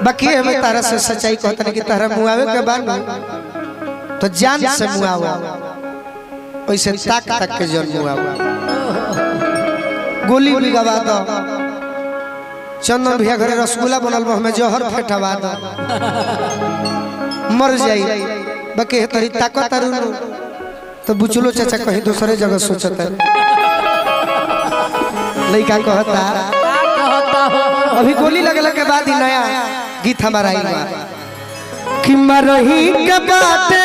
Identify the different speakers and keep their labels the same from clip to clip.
Speaker 1: बाकी हमें तारा से सच्चाई कहता है कि तारा मुआवे के बाद तो जान से मुआवा वैसे ताक ताक के जन मुआवा गोली भी गवा दो चंदन भैया घरे रसगुल्ला बनल हमें जहर फेंटवा दो मर जाई बाकी तरी ताकत तो बुचलो चाचा कहीं दूसरे जगह सोचता लड़का कहता अभी गोली लगने के बाद ही नया गीत हमारा आएगा कि मरही के बाते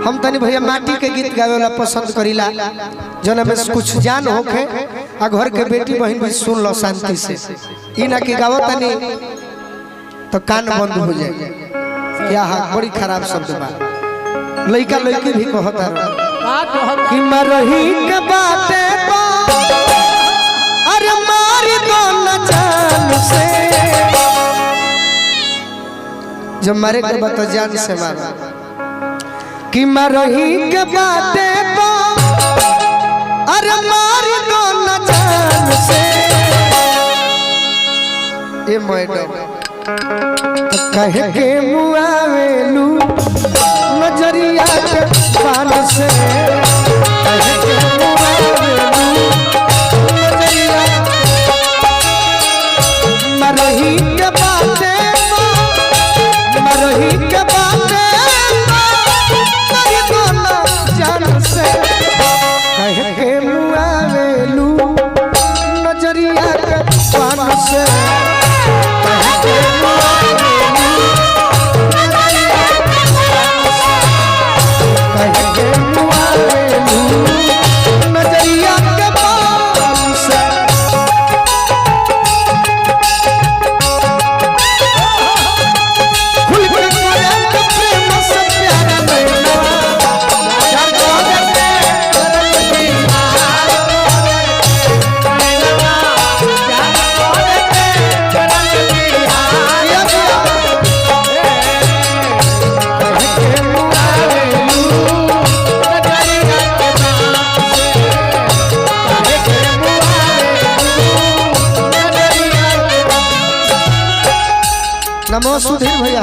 Speaker 1: हम तनी भैया माटी के गीत गावे वाला पसंद करीला जन में कुछ जान होके आ घर के बेटी बहन भी सुन लो शांति से ई ना कि गावो तनी तो कान बंद हो जाए क्या बड़ी खराब शब्द बा लड़का लड़की भी कहता कि मरही के बाते अरे मारी दो न जान से जब मारे के बाद तो जान से मारो कि मरही के बाते अरे मारी दो न जान से ये मैडम कहे के मुआवेलू नजरिया के पान से कहे के मुआवेलू नजरिया मरही के बाते मरही के बाते मरी दो न जान से कहे के मुआवेलू नजरिया के पान से कहे के नजरिया के पान से खुल के प्रेम से प्यारा नैना नमो सुधीर भैया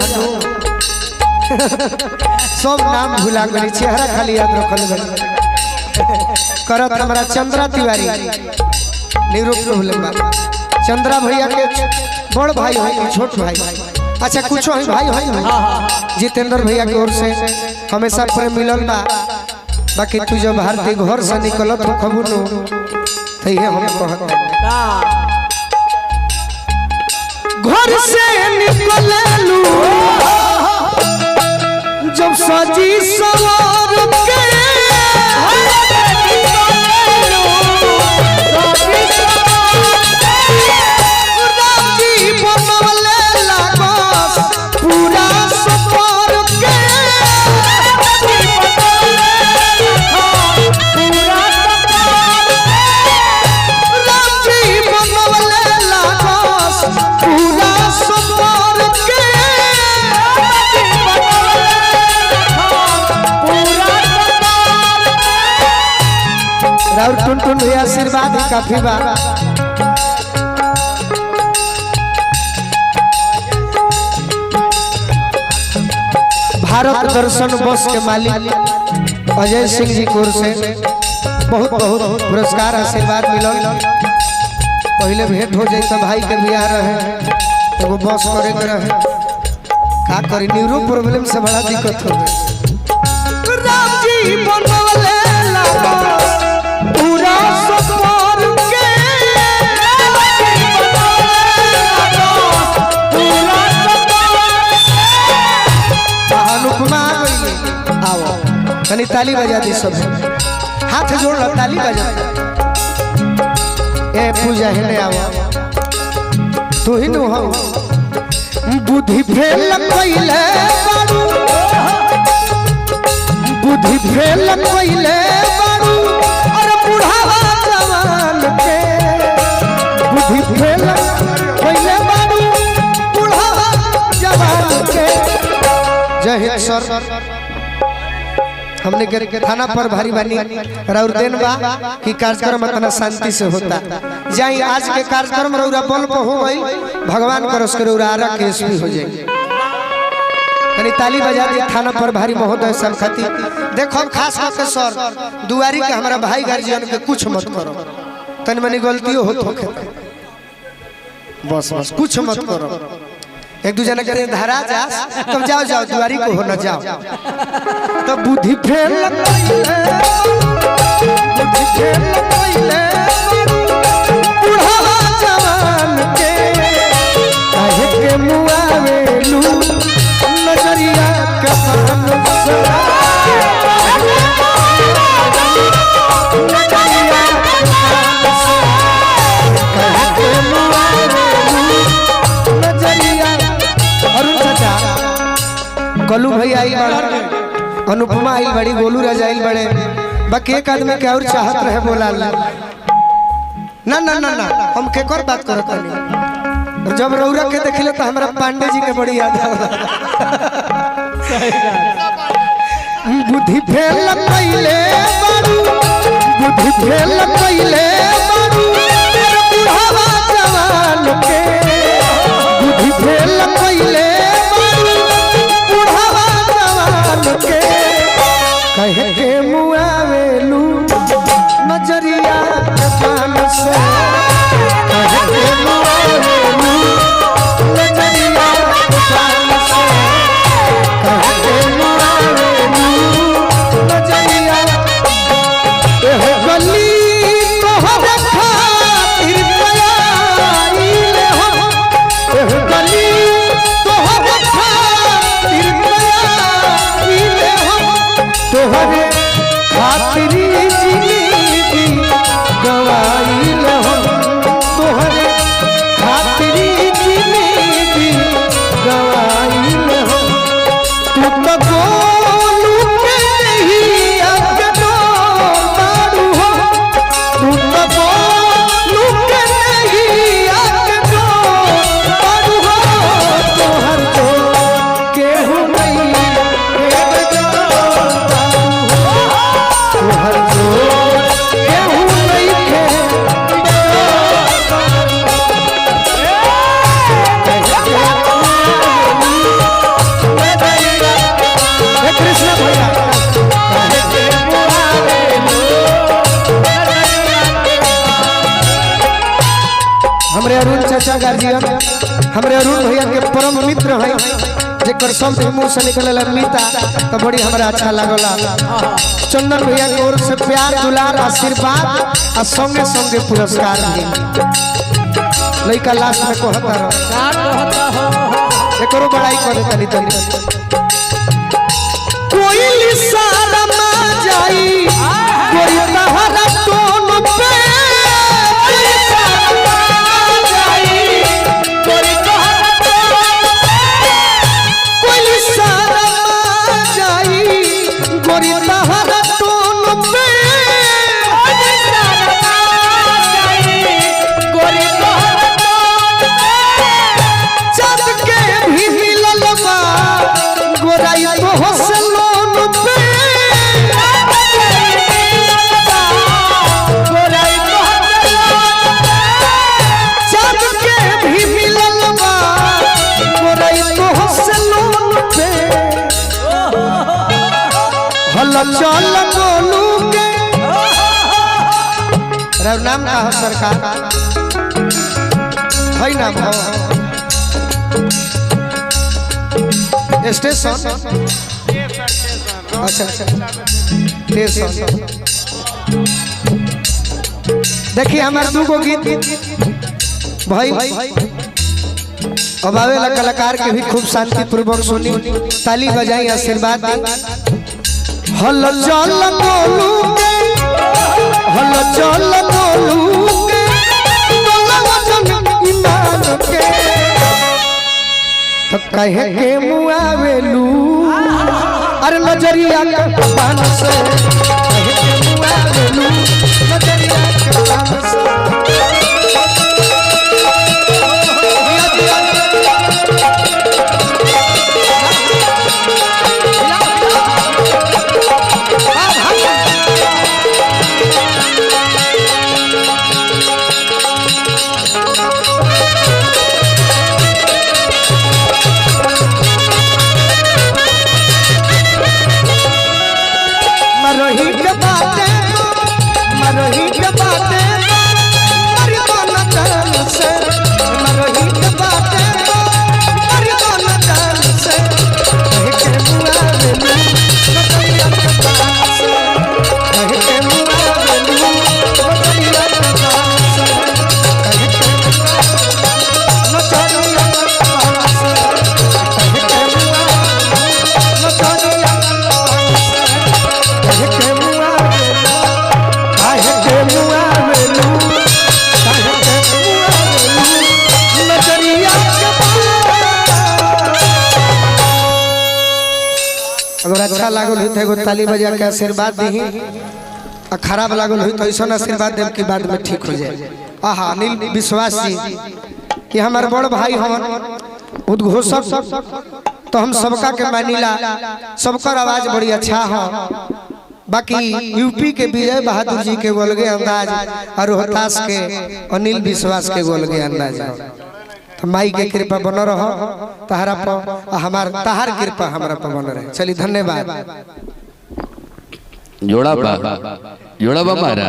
Speaker 1: सब नाम भुला गई चेहरा खाली याद रखल करत हमारा चंद्रा तिवारी चंद्रा भैया के बड़ भाई है छोट भाई अच्छा कुछ भाई है जितेंद्र भैया की ओर से हमेशा प्रेम मिलल बा बाकी तू जब भारतीय घर से निकलत हो खबू नो तो ये हम कहत घर से निकललू जब सजी सवार के राजी बनवले लागस पूरा सफर के राजी बनवले लागस पूरा सफर के राउर टुन टुन भैया आशीर्वाद ही काफी बा भारत दर्शन बस के मालिक अजय सिंह जी की ओर से बहुत बहुत पुरस्कार आशीर्वाद मिलल पहले भेंट हो जाए तो भाई के बियाह रहे एगो बस करे के रहे का करी न्यूरो प्रॉब्लम से बड़ा दिक्कत हो गई राम जी बनवले पूरा सफर के अनुपमा आओ कनी ताली बजा दी सब हाथ जोड़ लो ताली बजा ए पूजा हेले आओ तू ही नु हो बुद्धि फेल कइले बारू बुद्धि फेल कइले बारू अरे बुढ़ावा जवान के बुद्धि फेल कइले बारू बुढ़ावा जवान के जय हिंद सर हमने के थाना पर भारी बानी और दिन बा कि कार्यक्रम इतना शांति से होता जाई। आज के कार्यक्रम रौरा बल पर हो गई, भगवान करस के रौरा आरा केस भी हो जाए। कनी ताली बजा दी थाना पर भारी महोदय सब खाती। देखो खास करके सर दुआरी के हमारा भाई गार्जियन के कुछ मत करो, तन मनी गलतियों होत बस बस कुछ मत करो। एक दूसरे करे धरा जा तब जाओ जाओ दुआरी को हो न जाओ तो बुद्धि फेल बुढ़ावा जवान के काहे के मुआवेलू नजरिया के कलू भैया आई बड़े, अनुपमा आई बड़ी, गोलू राजा आई बड़े, बाकी एक आदमी के और चाहत रहे बोला ना ना ना ना हम के कर बात करत नहीं। जब रौरा के देखले तो हमरा पांडे जी के बड़ी याद आवा। बुद्धि फेल कइले बारू, बुद्धि फेल कइले बारू बुढ़ावा जवान के, बुद्धि फेल कइले के कहे के मुआवेलू नजरिया के पान से, कहे के मुआवेलू नजरिया के पान से, कहे के मुआवेलू नजरिया ए गली तोहर खातिर पयाइले हो, ए गली तोहर खातिर तोहरे खातिरी जिंदगी गवाइल हो, तोहरे खातिरी जिंदगी गवाइल हो। तू तो गोलू के ही अगनो मारू हो, तू तो गोलू के ही अगनो मारू हो। तोहर तो केहू नहीं हमरे अरुण चाचा गार्जियन, हमरे अरुण भैया के परम मित्र हैं, जेकर शब्द मुंह से निकलल मीता तो बड़ी हमरा अच्छा लागला। चंदन भैया की ओर से प्यार दुलार आशीर्वाद और संगे संगे पुरस्कार भी लइका लास्ट में कहता रहो एकरो बड़ाई करे तनी तनी कोई लिसारा मा जाई कोई तहरा टोन पे चल गोलू के नाम का हो सरकार है नाम हो स्टेशन अच्छा स्टेशन। देखिए हमारे दूगो गीत भाई अब आवेला कलाकार के भी खूब शांति पूर्वक सुनी, ताली बजाई आशीर्वाद दी। हल चल गोलू के, हल चल गोलू के, ईमान के तो कहे के मुआवेलू अरे नजरिया के पान से, कहे के मुआवेलू नजरिया के पान से। अच्छा लागल हुई तो एगो ताली बजा के आशीर्वाद दी, और खराब लागल हुई तो ऐसा आशीर्वाद देव की बाद में ठीक हो जाए। आहा अनिल विश्वास जी ये हमारे बड़ भाई हम उद्घोषक, तो हम सबका के मानिला, सबकर आवाज बड़ी अच्छा हो। बाकी यूपी के विजय बहादुर जी के गोलगे अंदाज और रोहतास के अनिल विश्वास के गोलगे अंदाज हो। तो माई के कृपा बन रहो तहरा पर, हमार तहार कृपा हमारा पर बन रहे। चलिए धन्यवाद।
Speaker 2: जोड़ा बा महाराज।